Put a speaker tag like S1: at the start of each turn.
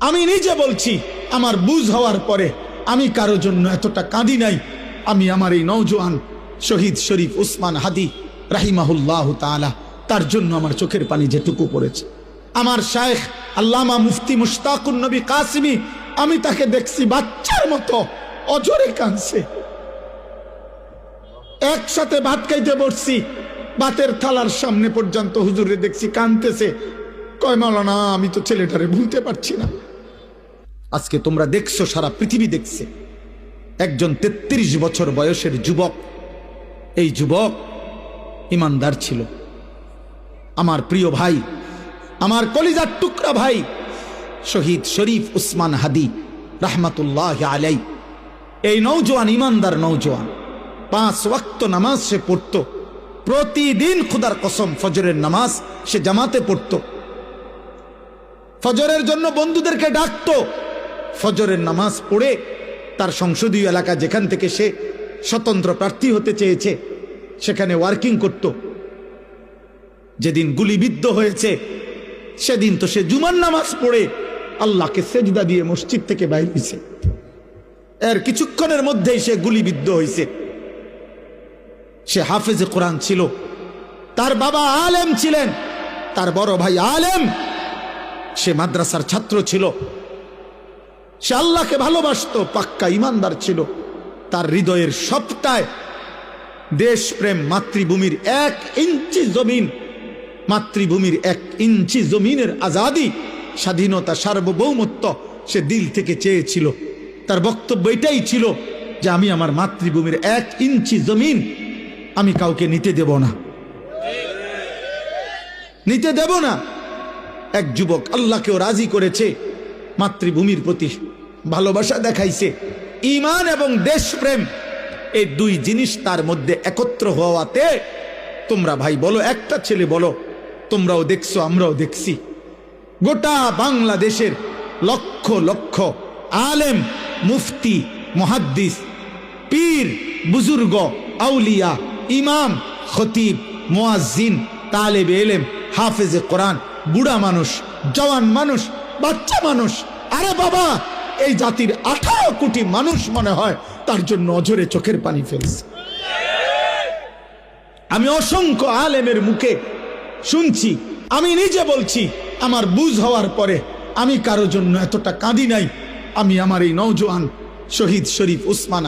S1: আমি নিজে বলছি, আমার বুঝ হওয়ার পরে আমি কারো জন্য এতটা কাঁদি নাই। আমি আমার এই নওজোয়ান শহীদ শরীফ উসমান হাদি রাহিমাহুল্লাহ তাআলা, তার জন্য আমার চোখের পানি যেটুকু পড়েছে। আমার শায়েখ আল্লামা মুফতি মুশতাকুন নবী কাসিমি, আমি তাকে দেখছি বাচ্চার মতো অজরে কাঁদছে। একসাথে ভাত খাইতে বসছি, ভাতের থালার সামনে পর্যন্ত হুজুরে দেখছি কাঁদতেছে। কয় মাওলানা, আমি তো ছেলেটারে ভুলতে পারছি না। আজকে তোমরা দেখছো, সারা পৃথিবী দেখছে, একজন 33 বছর বয়সের যুবক। এই যুবক ইমানদার ছিল। আমার প্রিয় ভাই, আমার কলিজার টুকরা ভাই শহীদ শরীফ উসমান হাদি রাহমাতুল্লাহ আলাই, এই নওজোয়ান ইমানদার নওজোয়ান 5 ওয়াক্ত নামাজ সে পড়তো প্রতিদিন। খুদার কসম, ফজরের নামাজ সে জামাতে পড়তো। ফজরের জন্য বন্ধুদেরকে ডাকতো। ফজরের নামাজ পড়ে তার সংসদীয় এলাকা, যেখান থেকে সে স্বতন্ত্র প্রার্থী হতে চেয়েছে, সেখানে ওয়ার্কিং করত। যেদিন গুলিবিদ্ধ হয়েছে সেদিন তো সে জুমার নামাজ পড়ে আল্লাহকে সেজদা দিয়ে মসজিদ থেকে বাইর হয়েছে। এর কিছুক্ষণের মধ্যেই সে গুলিবিদ্ধ হয়েছে। সে হাফেজে কোরআন ছিল, তার বাবা আলেম ছিলেন, তার বড় ভাই আলেম, সে মাদ্রাসার ছাত্র ছিল, সে আল্লাহকে ভালোবাসতো, পাক্কা ইমানদার ছিল। তার হৃদয়ের সবটায় দেশপ্রেম, মাতৃভূমির 1 ইঞ্চি জমিন, মাতৃভূমির 1 ইঞ্চি জমিনের আজাদি, স্বাধীনতা, সার্বভৌমত্ব সে দিল থেকে চেয়েছিল। তার বক্তব্য এটাই ছিল যে আমি আমার মাতৃভূমির 1 ইঞ্চি জমিন আমি কাউকে নিতে দেব না, নিতে দেব না। এক যুবক আল্লাহকেও রাজি করেছে, মাতৃভূমির প্রতি ভালোবাসা দেখাইছে, ঈমান এবং দেশপ্রেম, এই 2 জিনিস তার মধ্যে একত্র হওয়াতে, তোমরা ভাই বলো, একটা ছেলে বলো, তোমরাও দেখছো আমরাও দেখছি, গোটা বাংলাদেশের লক্ষ লক্ষ আলেম, মুফতি, মুহাদ্দিস, পীর, বুজুর্গ, আউলিয়া, ইমাম, খতিব, মুয়াজ্জিন, তালেবে ইলম, হাফেজে কোরআন, বুড়া মানুষ, জওয়ান মানুষ, বাচ্চা মানুষ, আরে বাবা, এই জাতির 18 কোটি মানুষ মনে হয় তার জন্য অঝরে চোখের পানি ফেলছে। আমি অসংখ্য আলেমের মুখে শুনছি, আমি নিজে বলছি, আমার বুঝ হওয়ার পরে আমি কারো জন্য এতটা কাঁদি নাই। আমি আমার এই নওজোয়ান শহীদ শরীফ উসমান